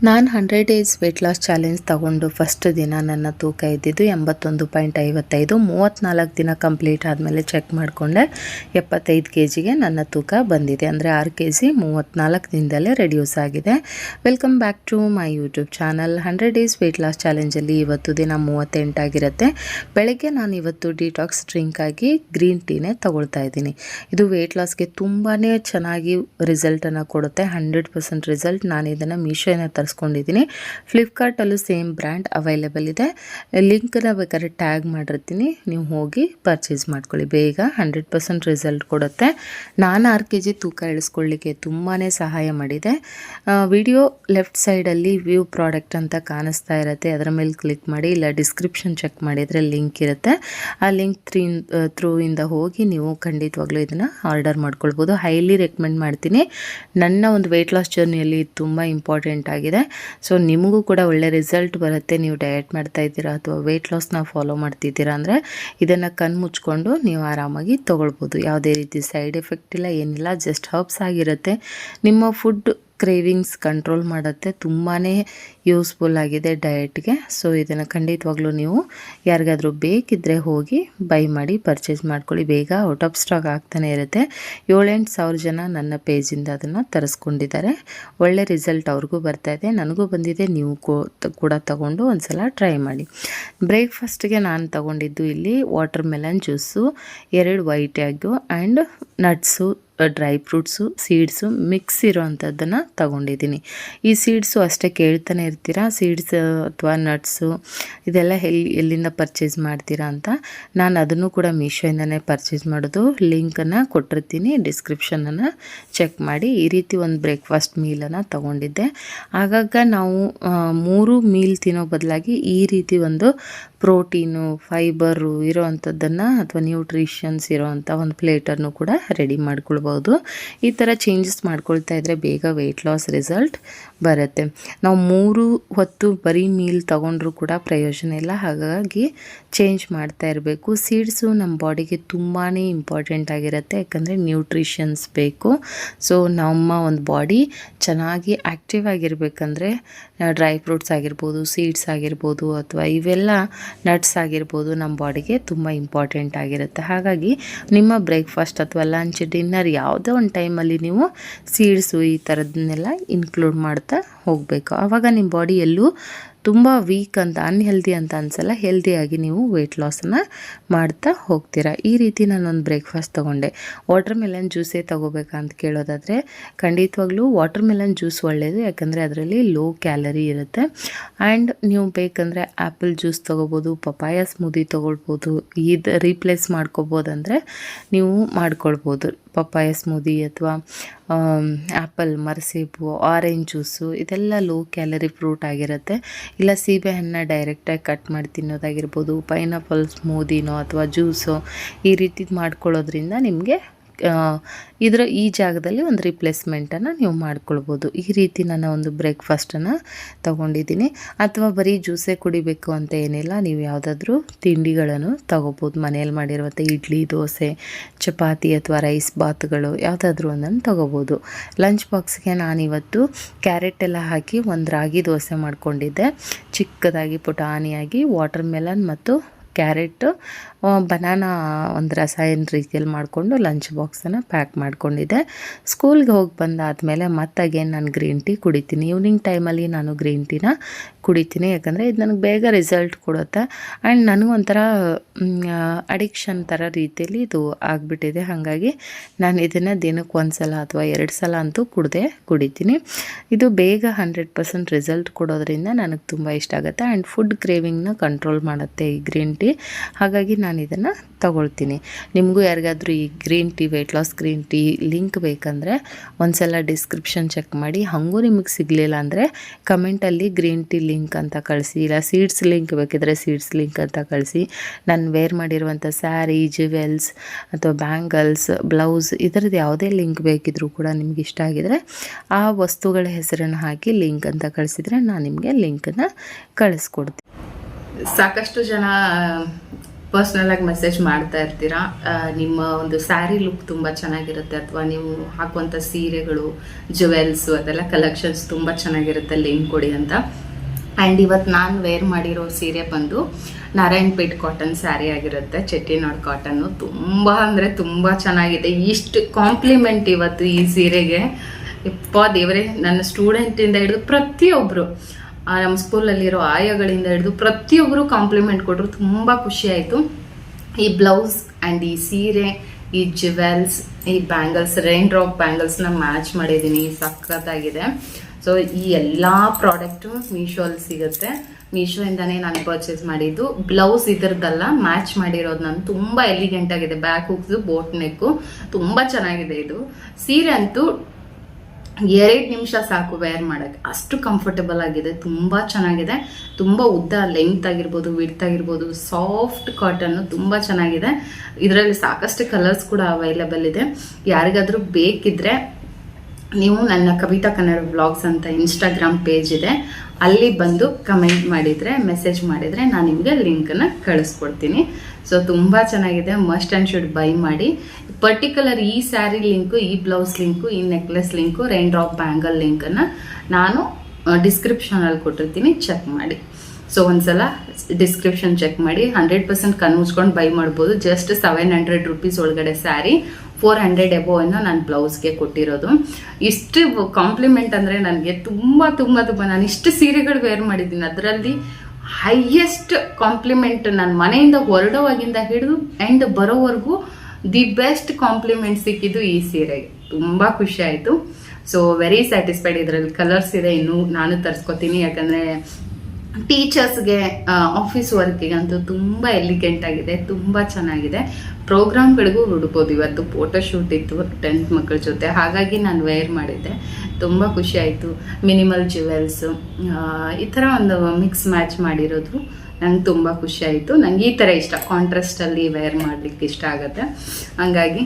ನಾನು 100 days weight loss challenge ತಗೊಂಡು first ದಿನ ನನ್ನ ತೂಕ ಇದ್ದಿದ್ದು 81.55. 34 ದಿನ ಕಂಪ್ಲೀಟ್ ಆದಮೇಲೆ ಚೆಕ್ ಮಾಡಿಕೊಂಡೆ 75 kgಗೆ ನನ್ನ ತೂಕ ಬಂದಿದೆ. ಅಂದರೆ 6 kg 34 ದಿನದಲ್ಲೇ ರೆಡ್ಯೂಸ್ ಆಗಿದೆ. Welcome back to my YouTube channel. 100 days weight loss ಚಾಲೆಂಜಲ್ಲಿ ಇವತ್ತು ದಿನ 38 ಆಗಿರುತ್ತೆ. ಬೆಳಗ್ಗೆ ನಾನು ಇವತ್ತು ಡಿಟಾಕ್ಸ್ ಡ್ರಿಂಕ್ ಆಗಿ ಗ್ರೀನ್ ಟೀನೇ ತಗೊಳ್ತಾ ಇದ್ದೀನಿ. ಇದು ವೆಯ್ಟ್ ಲಾಸ್ಗೆ ತುಂಬಾ ಚೆನ್ನಾಗಿ ರಿಸಲ್ಟನ್ನು ಕೊಡುತ್ತೆ. 100% ರಿಸಲ್ಟ್. ನಾನು ಇದನ್ನು ಮೀಶೋನ ತರಿಸ್ಕೊಂಡಿದ್ದೀನಿ. ಫ್ಲಿಪ್ಕಾರ್ಟಲ್ಲೂ ಸೇಮ್ ಬ್ರ್ಯಾಂಡ್ ಅವೈಲೇಬಲ್ ಇದೆ. ಲಿಂಕ್ನ ಬೇಕಾದ್ರೆ ಟ್ಯಾಗ್ ಮಾಡಿರ್ತೀನಿ, ನೀವು ಹೋಗಿ ಪರ್ಚೇಸ್ ಮಾಡ್ಕೊಳ್ಳಿ. ಬೇಗ 100% ರಿಸಲ್ಟ್ ಕೊಡುತ್ತೆ. ನಾನು 6 kg ತೂಕ ಇಳಿಸ್ಕೊಳ್ಳಿಕ್ಕೆ ತುಂಬಾ ಸಹಾಯ ಮಾಡಿದೆ. ವಿಡಿಯೋ ಲೆಫ್ಟ್ ಸೈಡಲ್ಲಿ ವ್ಯೂ ಪ್ರಾಡಕ್ಟ್ ಅಂತ ಕಾಣಿಸ್ತಾ ಇರುತ್ತೆ, ಅದರ ಮೇಲೆ ಕ್ಲಿಕ್ ಮಾಡಿ, ಇಲ್ಲ ಡಿಸ್ಕ್ರಿಪ್ಷನ್ ಚೆಕ್ ಮಾಡಿದರೆ ಲಿಂಕ್ ಇರುತ್ತೆ. ಆ ಲಿಂಕ್ ಥ್ರೂ ಇಂದ ಹೋಗಿ ನೀವು ಖಂಡಿತವಾಗ್ಲೂ ಇದನ್ನು ಆರ್ಡರ್ ಮಾಡ್ಕೊಳ್ಬೋದು. ಹೈಲಿ ರೆಕಮೆಂಡ್ ಮಾಡ್ತೀನಿ. ನನ್ನ ಒಂದು ವೆಯ್ಟ್ ಲಾಸ್ ಜರ್ನಿಯಲ್ಲಿ ತುಂಬ ಇಂಪಾರ್ಟೆಂಟ್ ಆಗಿದೆ. ಸೊ ನಿಮಗೂ ಕೂಡ ಒಳ್ಳೆ ರಿಸಲ್ಟ್ ಬರುತ್ತೆ. ನೀವು ಡಯಟ್ ಮಾಡ್ತಾ ಇದ್ದೀರಾ ಅಥವಾ ವೆಯ್ಟ್ ಲಾಸ್ನ ಫಾಲೋ ಮಾಡ್ತಿದ್ದೀರಾ ಅಂದರೆ ಇದನ್ನು ಕಣ್ಣು ಮುಚ್ಕೊಂಡು ನೀವು ಆರಾಮಾಗಿ ತೊಗೊಳ್ಬೋದು. ಯಾವುದೇ ರೀತಿ ಸೈಡ್ ಎಫೆಕ್ಟ್ ಇಲ್ಲ, ಏನಿಲ್ಲ. ಜಸ್ಟ್ ಹರ್ಬ್ಸ್ ಆಗಿರುತ್ತೆ. ನಿಮ್ಮ ಫುಡ್ ಕ್ರೇವಿಂಗ್ಸ್ ಕಂಟ್ರೋಲ್ ಮಾಡುತ್ತೆ. ತುಂಬಾ ಯೂಸ್ಫುಲ್ ಆಗಿದೆ ಡಯಟ್ಗೆ. ಸೊ ಇದನ್ನು ಖಂಡಿತವಾಗ್ಲೂ ನೀವು ಯಾರಿಗಾದರೂ ಬೇಕಿದ್ದರೆ ಹೋಗಿ ಬೈ ಮಾಡಿ ಪರ್ಚೇಸ್ ಮಾಡ್ಕೊಳ್ಳಿ. ಬೇಗ ಔಟ್ ಆಫ್ ಸ್ಟಾಕ್ ಆಗ್ತಾನೆ ಇರುತ್ತೆ. 7-8 ಸಾವಿರ ಜನ ನನ್ನ ಪೇಜಿಂದ ಅದನ್ನು ತರಿಸ್ಕೊಂಡಿದ್ದಾರೆ. ಒಳ್ಳೆ ರಿಸಲ್ಟ್ ಅವ್ರಿಗೂ ಬರ್ತಾಯಿದೆ, ನನಗೂ ಬಂದಿದೆ. ನೀವು ಕೂಡ ತಗೊಂಡು ಒಂದು ಸಲ ಟ್ರೈ ಮಾಡಿ. ಬ್ರೇಕ್ಫಾಸ್ಟ್ಗೆ ನಾನು ತಗೊಂಡಿದ್ದು ಇಲ್ಲಿ watermelon juice, 2 white egg and nuts, dry fruits, seeds mix ಇರೋವಂಥದ್ದನ್ನು ತಗೊಂಡಿದ್ದೀನಿ. ಈ ಸೀಡ್ಸು ಅಷ್ಟೇ ಕೇಳ್ತಾನೆ ಇರ್ತೀರಾ, ಸೀಡ್ಸ್ ಅಥವಾ ನಟ್ಸು ಇದೆಲ್ಲ ಎಲ್ಲಿಂದ ಪರ್ಚೇಸ್ ಮಾಡ್ತೀರಾ ಅಂತ. ನಾನು ಅದನ್ನು ಕೂಡ ಮೀಶೋಯಿಂದನೇ ಪರ್ಚೇಸ್ ಮಾಡೋದು. ಲಿಂಕನ್ನು ಕೊಟ್ಟಿರ್ತೀನಿ, ಡಿಸ್ಕ್ರಿಪ್ಷನನ್ನು ಚೆಕ್ ಮಾಡಿ. ಈ ರೀತಿ ಒಂದು ಬ್ರೇಕ್ಫಾಸ್ಟ್ ಮೀಲನ್ನು ತಗೊಂಡಿದ್ದೆ. ಆಗಾಗ ನಾವು 3 ಮೀಲ್ ತಿನ್ನೋ ಬದಲಾಗಿ ಈ ರೀತಿ ಒಂದು ಪ್ರೋಟೀನು, ಫೈಬರು ಇರೋವಂಥದ್ದನ್ನು ಅಥವಾ ನ್ಯೂಟ್ರಿಷನ್ಸ್ ಇರೋವಂಥ ಒಂದು ಪ್ಲೇಟನ್ನು ಕೂಡ ರೆಡಿ ಮಾಡ್ಕೊಳ್ಬೋದು. ಈ ಥರ ಚೇಂಜಸ್ ಮಾಡ್ಕೊಳ್ತಾ ಇದ್ದರೆ ಬೇಗ ವೆಯ್ಟ್ ಲಾಸ್ ರಿಸಲ್ಟ್ ಬರುತ್ತೆ. ನಾವು 3 ಹೊತ್ತು ಬರೀ ಮೀಲ್ ತೊಗೊಂಡ್ರೂ ಕೂಡ ಪ್ರಯೋಜನ ಇಲ್ಲ. ಹಾಗಾಗಿ ಚೇಂಜ್ ಮಾಡ್ತಾ ಇರಬೇಕು. ಸೀಡ್ಸು ನಮ್ಮ ಬಾಡಿಗೆ ತುಂಬಾ ಇಂಪಾರ್ಟೆಂಟ್ ಆಗಿರುತ್ತೆ, ಯಾಕಂದರೆ ನ್ಯೂಟ್ರಿಷನ್ಸ್ ಬೇಕು. ಸೊ ನಮ್ಮ ಒಂದು ಬಾಡಿ ಚೆನ್ನಾಗಿ ಆ್ಯಕ್ಟಿವ್ ಆಗಿರಬೇಕಂದ್ರೆ ಡ್ರೈ ಫ್ರೂಟ್ಸ್ ಆಗಿರ್ಬೋದು, ಸೀಡ್ಸ್ ಆಗಿರ್ಬೋದು, ಅಥವಾ ಇವೆಲ್ಲ ನಟ್ಸ್ ಆಗಿರ್ಬೋದು ನಮ್ಮ ಬಾಡಿಗೆ ತುಂಬ ಇಂಪಾರ್ಟೆಂಟ್ ಆಗಿರುತ್ತೆ. ಹಾಗಾಗಿ ನಿಮ್ಮ ಬ್ರೇಕ್ಫಾಸ್ಟ್ ಅಥವಾ ಲಂಚ್, ಡಿನ್ನರ್ ಯಾವುದೋ ಒಂದು ಟೈಮಲ್ಲಿ ನೀವು ಸೀಡ್ಸು ಈ ಥರದನ್ನೆಲ್ಲ ಇನ್ಕ್ಲೂಡ್ ಮಾಡ್ತಾ ಹೋಗಬೇಕು. ಆವಾಗ ನಿಮ್ಮ ಬಾಡಿ ಎಲ್ಲೂ ತುಂಬ ವೀಕ್ ಅಂತ, ಅನ್ಹೆಲ್ದಿ ಅಂತ ಅನಿಸಲ್ಲ. ಹೆಲ್ದಿಯಾಗಿ ನೀವು ವೆಯ್ಟ್ ಲಾಸನ್ನು ಮಾಡ್ತಾ ಹೋಗ್ತೀರಾ. ಈ ರೀತಿ ನಾನೊಂದು ಬ್ರೇಕ್ಫಾಸ್ಟ್ ತೊಗೊಂಡೆ. ವಾಟರ್ ಮೆಲನ್ ಜ್ಯೂಸೇ ತೊಗೋಬೇಕಾ ಅಂತ ಕೇಳೋದಾದರೆ ಖಂಡಿತವಾಗ್ಲೂ ವಾಟರ್ ಮೆಲನ್ ಜ್ಯೂಸ್ ಒಳ್ಳೆಯದು, ಯಾಕಂದರೆ ಅದರಲ್ಲಿ ಲೋ ಕ್ಯಾಲರಿ ಇರುತ್ತೆ. ಆ್ಯಂಡ್ ನೀವು ಬೇಕಂದರೆ ಆ್ಯಪಲ್ ಜ್ಯೂಸ್ ತೊಗೋಬೋದು, ಪಪಾಯ ಸ್ಮೂದಿ ತೊಗೊಳ್ಬೋದು. ಇದು ರೀಪ್ಲೇಸ್ ಮಾಡ್ಕೋಬೋದಂದರೆ ನೀವು ಮಾಡ್ಕೊಳ್ಬೋದು. ಪಪ್ಪಾಯ ಸ್ಮೂದಿ ಅಥವಾ ಆ್ಯಪಲ್, ಮರಸೇಬು, ಆರೆಂಜ್ ಜ್ಯೂಸು ಇದೆಲ್ಲ ಲೋ ಕ್ಯಾಲರಿ ಫ್ರೂಟ್ ಆಗಿರುತ್ತೆ. ಇಲ್ಲ ಸೀಬೆಹಣ್ಣು ಡೈರೆಕ್ಟಾಗಿ ಕಟ್ ಮಾಡಿ ತಿನ್ನೋದಾಗಿರ್ಬೋದು, ಪೈನಾಪಲ್ ಸ್ಮೂದಿನೋ ಅಥವಾ ಜ್ಯೂಸೋ ಈ ರೀತಿ ಮಾಡ್ಕೊಳ್ಳೋದ್ರಿಂದ ನಿಮಗೆ ಈ ಜಾಗದಲ್ಲಿ ಒಂದು ರಿಪ್ಲೇಸ್ಮೆಂಟನ್ನು ನೀವು ಮಾಡ್ಕೊಳ್ಬೋದು. ಈ ರೀತಿ ನಾನು ಒಂದು ಬ್ರೇಕ್ಫಾಸ್ಟನ್ನು ತೊಗೊಂಡಿದ್ದೀನಿ. ಅಥವಾ ಬರೀ ಜ್ಯೂಸೇ ಕುಡಿಬೇಕು ಅಂತ ಏನಿಲ್ಲ, ನೀವು ಯಾವುದಾದ್ರೂ ತಿಂಡಿಗಳನ್ನು ತೊಗೋಬೋದು. ಮನೆಯಲ್ಲಿ ಮಾಡಿರುವಂಥ ಇಡ್ಲಿ, ದೋಸೆ, ಚಪಾತಿ ಅಥವಾ ರೈಸ್ ಬಾತ್ಗಳು ಯಾವುದಾದ್ರೂ ಒಂದನ್ನು ತೊಗೋಬೋದು. ಲಂಚ್ ಬಾಕ್ಸ್ಗೆ ನಾನಿವತ್ತು ಕ್ಯಾರೆಟ್ ಎಲ್ಲ ಹಾಕಿ ಒಂದು ರಾಗಿ ದೋಸೆ ಮಾಡ್ಕೊಂಡಿದ್ದೆ. ಚಿಕ್ಕದಾಗಿ ಪುಟಾಣಿಯಾಗಿ ವಾಟರ್ ಮೆಲನ್ ಮತ್ತು ಕ್ಯಾರೆಟು, ಬನಾನಾ ಒಂದು ರಸಾಯನ ರೀತಿಯಲ್ಲಿ ಮಾಡಿಕೊಂಡು ಲಂಚ್ ಬಾಕ್ಸನ್ನು ಪ್ಯಾಕ್ ಮಾಡ್ಕೊಂಡಿದ್ದೆ. ಸ್ಕೂಲ್ಗೆ ಹೋಗಿ ಬಂದಾದಮೇಲೆ ಮತ್ತಾಗೇನು ನಾನು ಗ್ರೀನ್ ಟೀ ಕುಡಿತೀನಿ. ಈವ್ನಿಂಗ್ ಟೈಮಲ್ಲಿ ನಾನು ಗ್ರೀನ್ ಟೀನ ಕುಡಿತೀನಿ, ಯಾಕಂದರೆ ಇದು ನನಗೆ ಬೇಗ ರಿಸಲ್ಟ್ ಕೊಡುತ್ತೆ. ಆ್ಯಂಡ್ ನನಗೊಂಥರ ಅಡಿಕ್ಷನ್ ಥರ ರೀತಿಯಲ್ಲಿ ಇದು ಆಗಿಬಿಟ್ಟಿದೆ. ಹಾಗಾಗಿ ನಾನು ಇದನ್ನು ದಿನಕ್ಕೆ 1 ಸಲ ಅಥವಾ 2 ಸಲ ಅಂತೂ ಕುಡಿತೀನಿ. ಇದು ಬೇಗ 100% ರಿಸಲ್ಟ್ ಕೊಡೋದ್ರಿಂದ ನನಗೆ ತುಂಬ ಇಷ್ಟ ಆಗುತ್ತೆ. ಆ್ಯಂಡ್ ಫುಡ್ ಕ್ರೇವಿಂಗ್ನ ಕಂಟ್ರೋಲ್ ಮಾಡುತ್ತೆ ಈ ಗ್ರೀನ್ ಟೀ. ಹಾಗಾಗಿ ನಾನು ಇದನ್ನು ತಗೊಳ್ತೀನಿ. ನಿಮಗೂ ಯಾರಿಗಾದರೂ ಈ green tea, weight loss green tea link ಬೇಕಂದರೆ ಒಂದು ಸಲ ಡಿಸ್ಕ್ರಿಪ್ಷನ್ ಚೆಕ್ ಮಾಡಿ. ಹಾಗೂ ನಿಮಗೆ ಸಿಗಲಿಲ್ಲ ಅಂದರೆ ಕಮೆಂಟಲ್ಲಿ ಗ್ರೀನ್ ಟೀ ಲಿಂಕ್ ಅಂತ ಕಳಿಸಿ, ಇಲ್ಲ ಸೀಡ್ಸ್ ಲಿಂಕ್ ಬೇಕಿದ್ರೆ ಸೀಡ್ಸ್ ಲಿಂಕ್ ಅಂತ ಕಳಿಸಿ. ನಾನು ವೇರ್ ಮಾಡಿರುವಂಥ ಸ್ಯಾರಿ, ಜ್ಯುವೆಲ್ಸ್ ಅಥವಾ ಬ್ಯಾಂಗಲ್ಸ್, ಬ್ಲೌಸ್ ಇದರದ್ದು ಯಾವುದೇ ಲಿಂಕ್ ಬೇಕಿದ್ರೂ ಕೂಡ ನಿಮ್ಗೆ ಇಷ್ಟ ಆಗಿದರೆ ಆ ವಸ್ತುಗಳ ಹೆಸರನ್ನು ಹಾಕಿ ಲಿಂಕ್ ಅಂತ ಕಳಿಸಿದರೆ ನಾನು ನಿಮಗೆ ಲಿಂಕನ್ನು ಕಳಿಸ್ಕೊಡ್ತೀನಿ. ಸಾಕಷ್ಟು ಜನ ಪರ್ಸ್ನಲಾಗಿ ಮೆಸೇಜ್ ಮಾಡ್ತಾ ಇರ್ತೀರಾ. ನಿಮ್ಮ ಒಂದು ಸ್ಯಾರಿ ಲುಕ್ ತುಂಬ ಚೆನ್ನಾಗಿರುತ್ತೆ, ಅಥವಾ ನೀವು ಹಾಕುವಂಥ ಸೀರೆಗಳು, ಜುವೆಲ್ಸು ಅದೆಲ್ಲ ಕಲೆಕ್ಷನ್ಸ್ ತುಂಬ ಚೆನ್ನಾಗಿರುತ್ತೆ, ಲಿಂಕ್ ಕೊಡಿ ಅಂತ. ಆ್ಯಂಡ್ ಇವತ್ತು ನಾನು ವೇರ್ ಮಾಡಿರೋ ಸೀರೆ ಬಂದು ನಾರಾಯಣಪೇಟ್ ಕಾಟನ್ ಸ್ಯಾರಿ ಆಗಿರುತ್ತೆ, ಚೆಟ್ಟಿನಾಡ್ ಕಾಟನ್ನು. ತುಂಬ ಅಂದರೆ ತುಂಬ ಚೆನ್ನಾಗಿದೆ. ಇಷ್ಟು ಕಾಂಪ್ಲಿಮೆಂಟ್ ಇವತ್ತು ಈ ಸೀರೆಗೆ, ದೇವರೇ, ನನ್ನ ಸ್ಟೂಡೆಂಟಿಂದ ಹಿಡಿದು ಪ್ರತಿಯೊಬ್ಬರು, ನಮ್ಮ ಸ್ಕೂಲಲ್ಲಿರೋ ಆಯಗಳಿಂದ ಹಿಡಿದು ಪ್ರತಿಯೊಬ್ಬರು ಕಾಂಪ್ಲಿಮೆಂಟ್ ಕೊಟ್ಟರು. ತುಂಬ ಖುಷಿ ಆಯಿತು. ಈ ಬ್ಲೌಸ್ ಆ್ಯಂಡ್ ಈ ಸೀರೆ, ಈ ಜುವೆಲ್ಸ್, ಈ ಬ್ಯಾಂಗಲ್ಸ್, ರೈನ್ ಡ್ರಾಪ್ ಬ್ಯಾಂಗಲ್ಸ್ನ ಮ್ಯಾಚ್ ಮಾಡಿದ್ದೀನಿ, ಸಖತ್ತಾಗಿದೆ. ಸೊ ಈ ಎಲ್ಲ ಪ್ರಾಡಕ್ಟು ಮೀಶೋಲ್ಲಿ ಸಿಗುತ್ತೆ. ಮೀಶೋಯಿಂದನೇ ನಾನು ಪರ್ಚೇಸ್ ಮಾಡಿದ್ದು. ಬ್ಲೌಸ್ ಇದರದ್ದಲ್ಲ, ಮ್ಯಾಚ್ ಮಾಡಿರೋದು ನಾನು. ತುಂಬ ಎಲಿಗೆಂಟ್ ಆಗಿದೆ, ಬ್ಯಾಕ್ ಹುಕ್ಸು, ಬೋಟ್ ನೆಕ್ಕು, ತುಂಬ ಚೆನ್ನಾಗಿದೆ ಇದು. ಸೀರೆ ಅಂತೂ 2 ನಿಮಿಷ ಸಾಕು ವೇರ್ ಮಾಡೋಕ್ಕೆ, ಅಷ್ಟು ಕಂಫರ್ಟಬಲ್ ಆಗಿದೆ, ತುಂಬ ಚೆನ್ನಾಗಿದೆ. ತುಂಬ ಉದ್ದ, ಲೆಂತ್ ಆಗಿರ್ಬೋದು, ವಿಡ್ತ್ ಆಗಿರ್ಬೋದು, ಸಾಫ್ಟ್ ಕಾಟನ್ನು ತುಂಬ ಚೆನ್ನಾಗಿದೆ. ಇದರಲ್ಲಿ ಸಾಕಷ್ಟು ಕಲರ್ಸ್ ಕೂಡ ಅವೈಲೇಬಲ್ ಇದೆ. ಯಾರಿಗಾದರೂ ಬೇಕಿದ್ದರೆ ನೀವು ನನ್ನ ಕವಿತಾ ಕನ್ನಡ ವ್ಲಾಗ್ಸ್ ಅಂತ ಇನ್ಸ್ಟಾಗ್ರಾಮ್ ಪೇಜ್ ಇದೆ, ಅಲ್ಲಿ ಬಂದು ಕಮೆಂಟ್ ಮಾಡಿದರೆ, ಮೆಸೇಜ್ ಮಾಡಿದರೆ ನಾನು ನಿಮಗೆ ಲಿಂಕನ್ನು ಕಳಿಸ್ಕೊಡ್ತೀನಿ. ಸೊ ತುಂಬ ಚೆನ್ನಾಗಿದೆ, ಮಸ್ಟ್ ಆ್ಯಂಡ್ ಶುಡ್ ಬೈ ಮಾಡಿ. ಪರ್ಟಿಕ್ಯುಲರ್ ಈ ಸ್ಯಾರಿ ಲಿಂಕು, ಈ ಬ್ಲೌಸ್ ಲಿಂಕು, ಈ necklace link, rain drop bangle ಲಿಂಕನ್ನು ನಾನು ಡಿಸ್ಕ್ರಿಪ್ಷನಲ್ಲಿ ಕೊಟ್ಟಿರ್ತೀನಿ, ಚೆಕ್ ಮಾಡಿ. ಸೊ ಒಂದ್ಸಲ ಡಿಸ್ಕ್ರಿಪ್ಷನ್ ಚೆಕ್ ಮಾಡಿ. 100% ಕನ್ವಿಸ್ಕೊಂಡು ಬೈ ಮಾಡ್ಬೋದು. ಜಸ್ಟ್ 700 ರೂಪೀಸ್ ಒಳಗಡೆ ಸ್ಯಾರಿ, 400 ಎಬೋವನ್ನು ನಾನು ಬ್ಲೌಸ್ಗೆ ಕೊಟ್ಟಿರೋದು. ಇಷ್ಟು ಕಾಂಪ್ಲಿಮೆಂಟ್ ಅಂದರೆ ನನಗೆ ತುಂಬ ತುಂಬ ತುಂಬ, ನಾನು ಇಷ್ಟು ಸೀರೆಗಳು ವೇರ್ ಮಾಡಿದ್ದೀನಿ, ಅದರಲ್ಲಿ ಹೈಯೆಸ್ಟ್ ಕಾಂಪ್ಲಿಮೆಂಟ್ ನನ್ನ ಮನೆಯಿಂದ ಹೊರಡೋವಾಗಿಂದ ಹಿಡಿದು ಎಂಡ್ ಬರೋವರೆಗೂ ದಿ ಬೆಸ್ಟ್ ಕಾಂಪ್ಲಿಮೆಂಟ್ ಸಿಕ್ಕಿದ್ದು ಈ ಸೀರೆಗೆ. ತುಂಬ ಖುಷಿ ಆಯಿತು. So very satisfied. ಇದರಲ್ಲಿ ಕಲರ್ಸ್ ಇದೆ, ಇನ್ನೂ ನಾನು ತರಿಸ್ಕೊತೀನಿ. ಯಾಕಂದರೆ ಟೀಚರ್ಸ್ಗೆ, ಆಫೀಸ್ ವರ್ಕಿಗೆ ಅಂತೂ ತುಂಬ ಎಲಿಗೆಂಟ್ ಆಗಿದೆ, ತುಂಬ ಚೆನ್ನಾಗಿದೆ. ಪ್ರೋಗ್ರಾಮ್ಗಳಿಗೂ ಉಡ್ಬೋದು. ಇವತ್ತು ಫೋಟೋಶೂಟ್ ಇತ್ತು 10th ಮಕ್ಕಳ ಜೊತೆ, ಹಾಗಾಗಿ ನಾನು ವೇರ್ ಮಾಡಿದ್ದೆ. ತುಂಬ ಖುಷಿ ಆಯಿತು. ಮಿನಿಮಲ್ ಜುವೆಲ್ಸು, ಈ ಥರ ಒಂದು ಮಿಕ್ಸ್ ಮ್ಯಾಚ್ ಮಾಡಿರೋದು ನಂಗೆ ತುಂಬ ಖುಷಿ ಆಯಿತು. ನನಗೆ ಈ ಥರ ಇಷ್ಟ, ಕಾಂಟ್ರಾಸ್ಟಲ್ಲಿ ವೇರ್ ಮಾಡಲಿಕ್ಕೆ ಇಷ್ಟ ಆಗುತ್ತೆ. ಹಾಗಾಗಿ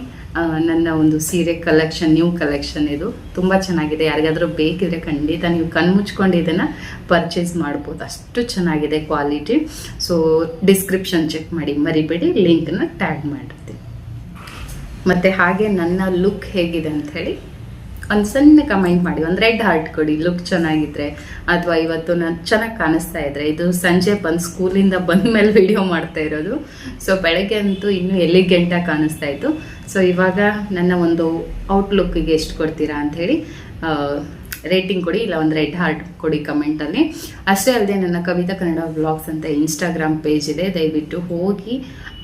ನನ್ನ ಒಂದು ಸೀರೆ ಕಲೆಕ್ಷನ್, ನ್ಯೂ ಕಲೆಕ್ಷನ್ ಇದು ತುಂಬ ಚೆನ್ನಾಗಿದೆ. ಯಾರಿಗಾದರೂ ಬೇಕಿದ್ರೆ ಖಂಡಿತ ನೀವು ಕಣ್ಮುಚ್ಕೊಂಡು ಇದನ್ನು ಪರ್ಚೇಸ್ ಮಾಡ್ಬೋದು, ಅಷ್ಟು ಚೆನ್ನಾಗಿದೆ ಕ್ವಾಲಿಟಿ. ಸೊ ಡಿಸ್ಕ್ರಿಪ್ಷನ್ ಚೆಕ್ ಮಾಡಿ, ಮರಿಬೇಡಿ, ಲಿಂಕನ್ನ ಟ್ಯಾಗ್ ಮಾಡಿರ್ತೀನಿ. ಮತ್ತು ಹಾಗೆ ನನ್ನ ಲುಕ್ ಹೇಗಿದೆ ಅಂಥೇಳಿ ಒಂದು ಸಣ್ಣ ಕಮೆಂಟ್ ಮಾಡಿ, ಒಂದು ರೆಡ್ ಹಾರ್ಟ್ ಕೊಡಿ ಲುಕ್ ಚೆನ್ನಾಗಿದ್ರೆ, ಅಥವಾ ಇವತ್ತು ನಾನು ಚೆನ್ನಾಗಿ ಕಾಣಿಸ್ತಾ ಇದ್ರೆ. ಇದು ಸಂಜೆ ಬಂದು ಸ್ಕೂಲಿಂದ ಬಂದ ಮೇಲೆ ವಿಡಿಯೋ ಮಾಡ್ತಾ ಇರೋದು. ಸೊ ಬೆಳಗ್ಗೆ ಅಂತೂ ಇನ್ನೂ ಎಲಿಗೆಂಟಾಗಿ ಕಾಣಿಸ್ತಾ ಇತ್ತು. ಸೊ ಇವಾಗ ನನ್ನ ಒಂದು ಔಟ್ಲುಕ್ಕಿಗೆ ಎಷ್ಟು ಕೊಡ್ತೀರಾ ಅಂಥೇಳಿ ರೇಟಿಂಗ್ ಕೊಡಿ, ಇಲ್ಲ ಒಂದು ರೆಡ್ ಹಾರ್ಟ್ ಕೊಡಿ ಕಮೆಂಟಲ್ಲಿ. ಅಷ್ಟೇ ಅಲ್ಲದೆ ನನ್ನ ಕವಿತಾ ಕನ್ನಡ ವ್ಲಾಗ್ಸ್ ಅಂತ ಇನ್ಸ್ಟಾಗ್ರಾಮ್ ಪೇಜ್ ಇದೆ, ದಯವಿಟ್ಟು ಹೋಗಿ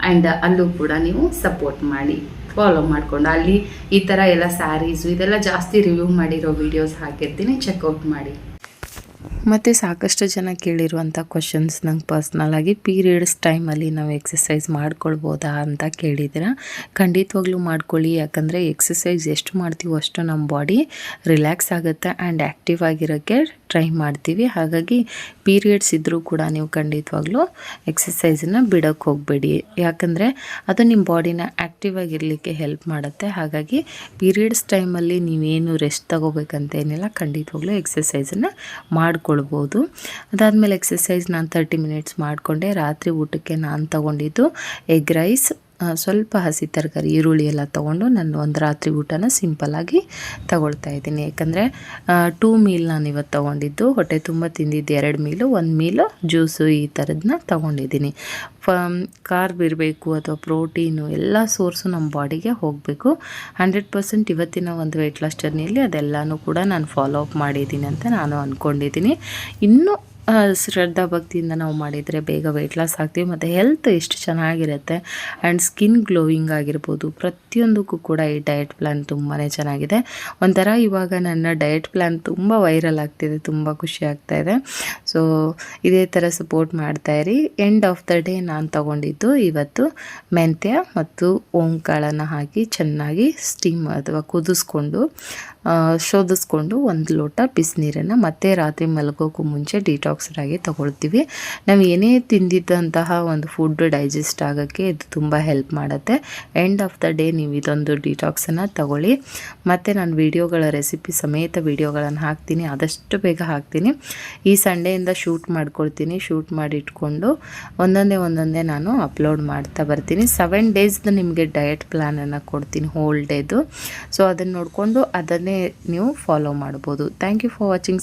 ಆ್ಯಂಡ್ ಅಲ್ಲೂ ಕೂಡ ನೀವು ಸಪೋರ್ಟ್ ಮಾಡಿ, ಫಾಲೋ ಮಾಡಿಕೊಂಡು. ಅಲ್ಲಿ ಈ ಥರ ಎಲ್ಲ ಸ್ಯಾರೀಸು ಇದೆಲ್ಲ ಜಾಸ್ತಿ ರಿವ್ಯೂ ಮಾಡಿರೋ ವೀಡಿಯೋಸ್ ಹಾಕಿರ್ತೀನಿ, ಚೆಕ್ಔಟ್ ಮಾಡಿ. ಮತ್ತು ಸಾಕಷ್ಟು ಜನ ಕೇಳಿರುವಂಥ ಕ್ವಶನ್ಸ್ ನಂಗೆ ಪರ್ಸ್ನಲಾಗಿ, ಪೀರಿಯಡ್ಸ್ ಟೈಮಲ್ಲಿ ನಾವು ಎಕ್ಸಸೈಸ್ ಮಾಡ್ಕೊಳ್ಬೋದಾ ಅಂತ ಕೇಳಿದ್ದೀರ. ಖಂಡಿತವಾಗ್ಲೂ ಮಾಡ್ಕೊಳ್ಳಿ. ಯಾಕಂದರೆ ಎಕ್ಸಸೈಸ್ ಎಷ್ಟು ಮಾಡ್ತೀವೋ ಅಷ್ಟು ನಮ್ಮ ಬಾಡಿ ರಿಲ್ಯಾಕ್ಸ್ ಆಗುತ್ತೆ ಆ್ಯಂಡ್ ಆ್ಯಕ್ಟಿವ್ ಆಗಿರೋಕ್ಕೆ ಟ್ರೈ ಮಾಡ್ತೀವಿ. ಹಾಗಾಗಿ ಪೀರಿಯಡ್ಸ್ ಇದ್ದರೂ ಕೂಡ ನೀವು ಖಂಡಿತವಾಗ್ಲೂ ಎಕ್ಸಸೈಸನ್ನು ಬಿಡೋಕ್ಕೆ ಹೋಗಬೇಡಿ. ಯಾಕಂದರೆ ಅದು ನಿಮ್ಮ ಬಾಡಿನ ಆ್ಯಕ್ಟಿವ್ ಆಗಿರಲಿಕ್ಕೆ ಹೆಲ್ಪ್ ಮಾಡುತ್ತೆ. ಹಾಗಾಗಿ ಪೀರಿಯಡ್ಸ್ ಟೈಮಲ್ಲಿ ನೀವೇನು ರೆಸ್ಟ್ ತಗೋಬೇಕಂತೇನಿಲ್ಲ, ಖಂಡಿತವಾಗ್ಲೂ ಎಕ್ಸಸೈಸನ್ನು ಮಾಡ್ಕೊಳ್ಬೋದು. ಅದಾದಮೇಲೆ ಎಕ್ಸಸೈಸ್ ನಾನು 30 ಮಿನಿಟ್ಸ್ ಮಾಡಿಕೊಂಡೆ. ರಾತ್ರಿ ಊಟಕ್ಕೆ ನಾನು ತೊಗೊಂಡಿದ್ದು ಎಗ್ ರೈಸ್, ಸ್ವಲ್ಪ ಹಸಿ ತರಕಾರಿ, ಈರುಳ್ಳಿ ಎಲ್ಲ ತೊಗೊಂಡು ನಾನು ಒಂದು ರಾತ್ರಿ ಊಟನ ಸಿಂಪಲ್ಲಾಗಿ ತಗೊಳ್ತಾ ಇದ್ದೀನಿ. ಯಾಕಂದರೆ 2 ಮೀಲ್ ನಾನು ಇವತ್ತು ತೊಗೊಂಡಿದ್ದು. ಹೊಟ್ಟೆ ತುಂಬ ತಿಂದಿದ್ದು 2 ಮೀಲು, 1 ಮೀಲು ಜ್ಯೂಸು ಈ ಥರದನ್ನ ತೊಗೊಂಡಿದ್ದೀನಿ. ಕಾರ್ಬ್ ಇರಬೇಕು ಅಥವಾ ಪ್ರೋಟೀನು ಎಲ್ಲ ಸೋರ್ಸು ನಮ್ಮ ಬಾಡಿಗೆ ಹೋಗಬೇಕು. 100% ಇವತ್ತಿನ ಒಂದು ವೆಯ್ಟ್ ಲಾಸ್ ಜರ್ನಿಯಲ್ಲಿ ಅದೆಲ್ಲನೂ ಕೂಡ ನಾನು ಫಾಲೋ ಅಪ್ ಮಾಡಿದ್ದೀನಿ ಅಂತ ನಾನು ಅಂದ್ಕೊಂಡಿದ್ದೀನಿ. ಇನ್ನೂ ಶ್ರದ್ಧಾ ಭಕ್ತಿಯಿಂದ ನಾವು ಮಾಡಿದರೆ ಬೇಗ ವೆಯ್ಟ್ ಲಾಸ್ ಆಗ್ತೀವಿ. ಮತ್ತು ಹೆಲ್ತ್ ಎಷ್ಟು ಚೆನ್ನಾಗಿರುತ್ತೆ ಆ್ಯಂಡ್ ಸ್ಕಿನ್ ಗ್ಲೋಯಿಂಗ್ ಆಗಿರ್ಬೋದು, ಪ್ರತಿಯೊಂದಕ್ಕೂ ಕೂಡ ಈ ಡಯಟ್ ಪ್ಲ್ಯಾನ್ ತುಂಬಾ ಚೆನ್ನಾಗಿದೆ. ಒಂಥರ ಇವಾಗ ನನ್ನ ಡಯಟ್ ಪ್ಲ್ಯಾನ್ ತುಂಬ ವೈರಲ್ ಆಗ್ತಿದೆ, ತುಂಬ ಖುಷಿ ಆಗ್ತಾಯಿದೆ. ಸೊ ಇದೇ ಥರ ಸಪೋರ್ಟ್ ಮಾಡ್ತಾಯಿರಿ. ಎಂಡ್ ಆಫ್ ದ ಡೇ ನಾನು ತೊಗೊಂಡಿದ್ದು ಇವತ್ತು ಮೆಂತ್ಯ ಮತ್ತು ಓಂಕಾಳನ್ನು ಹಾಕಿ ಚೆನ್ನಾಗಿ ಸ್ಟೀಮ್ ಅಥವಾ ಕುದಿಸ್ಕೊಂಡು ಶೋಧಿಸ್ಕೊಂಡು ಒಂದು ಲೋಟ ಬಿಸಿನೀರನ್ನು ಮತ್ತೆ ರಾತ್ರಿ ಮಲಗೋಕ್ಕೂ ಮುಂಚೆ ಡಿಟಾಕ್ಸರ್ ಆಗಿ ತಗೊಳ್ತೀವಿ. ನಾವು ಏನೇ ತಿಂದಿದ್ದಂತಹ ಒಂದು ಫುಡ್ ಡೈಜೆಸ್ಟ್ ಆಗೋಕ್ಕೆ ಇದು ತುಂಬ ಹೆಲ್ಪ್ ಮಾಡುತ್ತೆ. ಎಂಡ್ ಆಫ್ ದ ಡೇ ನೀವು ಇದೊಂದು ಡಿಟಾಕ್ಸನ್ನು ತಗೊಳ್ಳಿ. ಮತ್ತು ನಾನು ವಿಡಿಯೋಗಳ ರೆಸಿಪಿ ಸಮೇತ ವಿಡಿಯೋಗಳನ್ನು ಹಾಕ್ತೀನಿ, ಆದಷ್ಟು ಬೇಗ ಹಾಕ್ತೀನಿ. ಈ ಸಂಡೆಯಿಂದ ಶೂಟ್ ಮಾಡ್ಕೊಳ್ತೀನಿ. ಶೂಟ್ ಮಾಡಿ ಇಟ್ಕೊಂಡು ಒಂದೊಂದೇ ನಾನು ಅಪ್ಲೋಡ್ ಮಾಡ್ತಾ ಬರ್ತೀನಿ. 7 ಡೇಸ್ದು ನಿಮಗೆ ಡಯಟ್ ಪ್ಲ್ಯಾನನ್ನು ಕೊಡ್ತೀನಿ, ಹೋಲ್ ಡೇದು. ಸೊ ಅದನ್ನು ನೋಡಿಕೊಂಡು ಅದನ್ನೇ ನೀವು ಫಾಲೋ ಮಾಡ್ಬೋದು. Thank you for watching.